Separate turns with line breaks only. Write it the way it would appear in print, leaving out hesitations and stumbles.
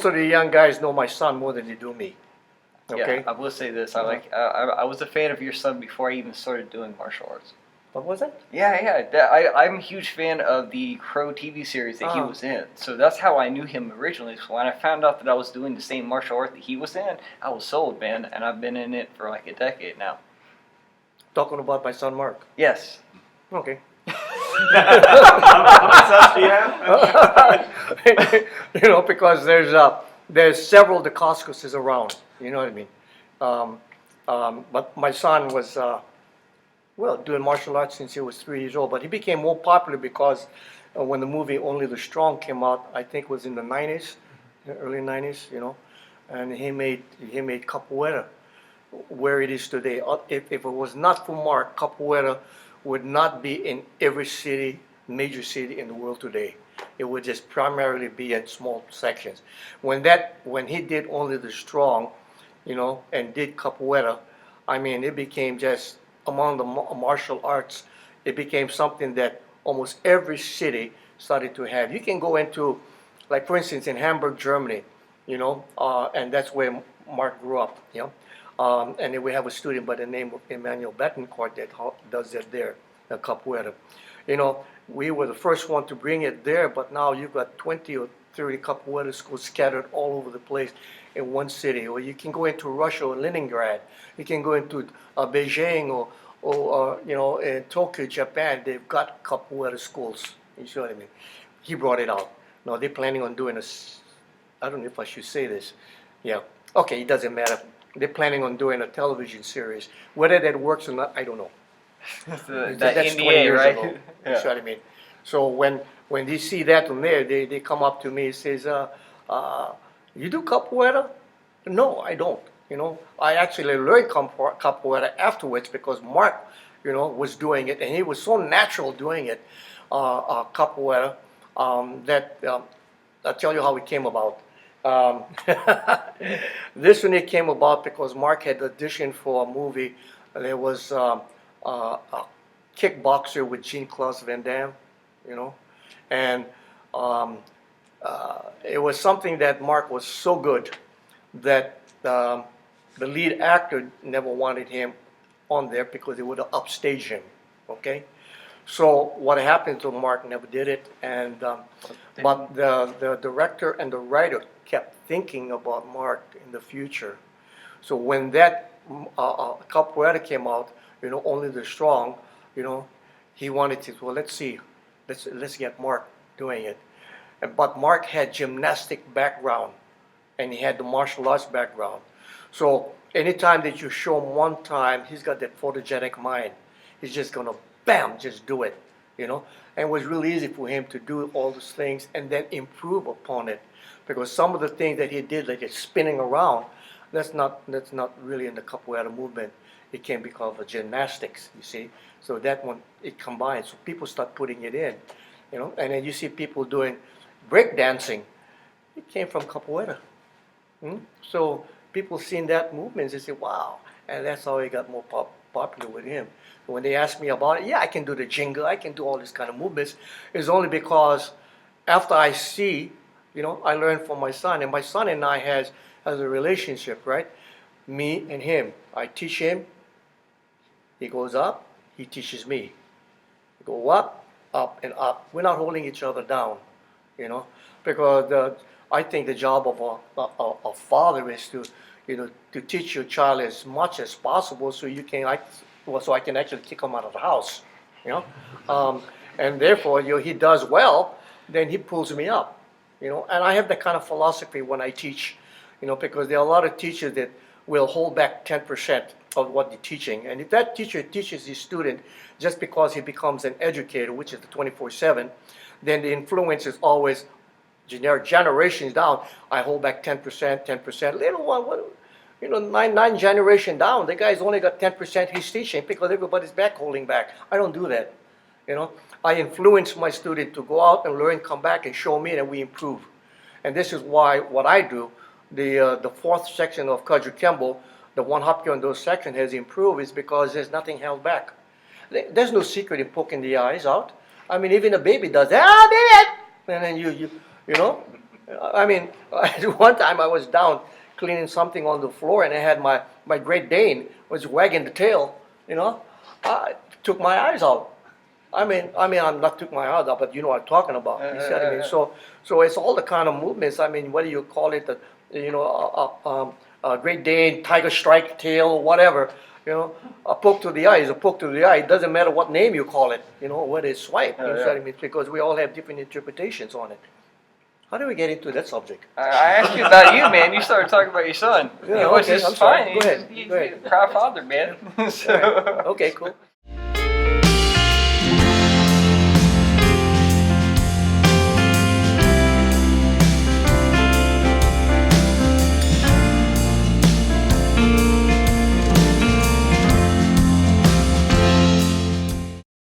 most of the young guys know my son more than they do me. Okay.
Yeah, I will say this. I was a fan of your son before I even started doing martial arts.
What was it?
Yeah. I'm a huge fan of the Crow TV series that he was in. So that's how I knew him originally. So when I found out that I was doing the same martial art that he was in, I was sold, man. And I've been in it for like a decade now.
Talking about my son Mark.
Yes.
Okay.
How many sons do you have?
You know, because there's several Dacascos around. You know what I mean? But my son was doing martial arts since he was 3 years old. But he became more popular because when the movie Only the Strong came out, I think it was in the 90s, early 90s. You know, and he made capoeira where it is today. If it was not for Mark, capoeira would not be in every city, major city in the world today. It would just primarily be in small sections. When he did Only the Strong, you know, and did capoeira, I mean, it became just among the martial arts. It became something that almost every city started to have. You can go into, like for instance, in Hamburg, Germany, you know, and that's where Mark grew up, you know. And then we have a student by the name of Emmanuel Betancourt that does it there, capoeira. You know, we were the first one to bring it there, but now you've got 20 or 30 capoeira schools scattered all over the place in one city. Or you can go into Russia or Leningrad. You can go into Beijing or you know, in Tokyo, Japan. They've got capoeira schools. You see what I mean? He brought it out. Now they're planning on doing I don't know if I should say this. Yeah. Okay, it doesn't matter. They're planning on doing a television series. Whether that works or not, I don't know.
That's 20 years right?
ago. You see what I mean? So when they see that on there, they come up to me and says, you do capoeira? No, I don't. You know, I actually learned capoeira afterwards because Mark, you know, was doing it, and he was so natural doing it, capoeira, that I'll tell you how it came about. This one it came about because Mark had auditioned for a movie. There was a kickboxer with Jean-Claude Van Damme, you know, and it was something that Mark was so good that the lead actor never wanted him on there because it would have upstaged him. Okay, so what happened to Mark never did it, and but the director and the writer kept thinking about Mark in the future. So when that capoeira came out, you know, Only the Strong, you know, he wanted to, well, let's see, let's get Mark doing it. But Mark had gymnastic background, and he had the martial arts background. So anytime that you show him one time, he's got that photogenic mind. He's just gonna, bam, just do it, you know. And it was really easy for him to do all those things and then improve upon it. Because some of the things that he did, like spinning around, that's not really in the capoeira movement. It came because of gymnastics, you see. So that one, it combines. So people start putting it in, you know. And then you see people doing break dancing. It came from capoeira. So people seeing that movement, they say, wow. And that's how it got more popular with him. When they ask me about it, yeah, I can do the jingle, I can do all this kind of movements. It's only because after I see, you know, I learned from my son, and my son and I has a relationship, right? Me and him. I teach him, he goes up, he teaches me. We go up, and up. We're not holding each other down, you know, because I think the job of a father is to, you know, to teach your child as much as possible so you can, so I can actually kick him out of the house, you know, and therefore, you know, he does well, then he pulls me up. You know, and I have that kind of philosophy when I teach, you know, because there are a lot of teachers that will hold back 10% of what they're teaching. And if that teacher teaches his student just because he becomes an educator, which is the 24/7, then the influence is always generations down. I hold back 10%, 10%. Later on, you know, nine generation down, the guy's only got 10% he's teaching because everybody's back holding back. I don't do that. You know, I influence my student to go out and learn, come back and show me, and we improve. And this is why what I do, the fourth section of Kaju Kembo, the one Hapkyondo section has improved is because there's nothing held back. There's no secret in poking the eyes out. I mean, even a baby does that. Ah, baby! And then you know, I mean, one time I was down cleaning something on the floor, and I had my Great Dane was wagging the tail. You know, I took my eyes out. I'm not took my eyes out, but you know what I'm talking about. You see what I mean? So it's all the kind of movements. I mean, whether you call it a Great Dane, Tiger Strike tail, whatever. You know, a poke to the eye is a poke to the eye. It doesn't matter what name you call it. You know, whether it's swipe. You see what I mean? Because we all have different interpretations on it. How do we get into that subject?
I asked you about you, man. You started talking about your son.
Yeah,
Which
okay,
is
I'm sorry.
fine.
Go ahead.
He's
Go ahead.
a proud father, man. So.
Okay, cool.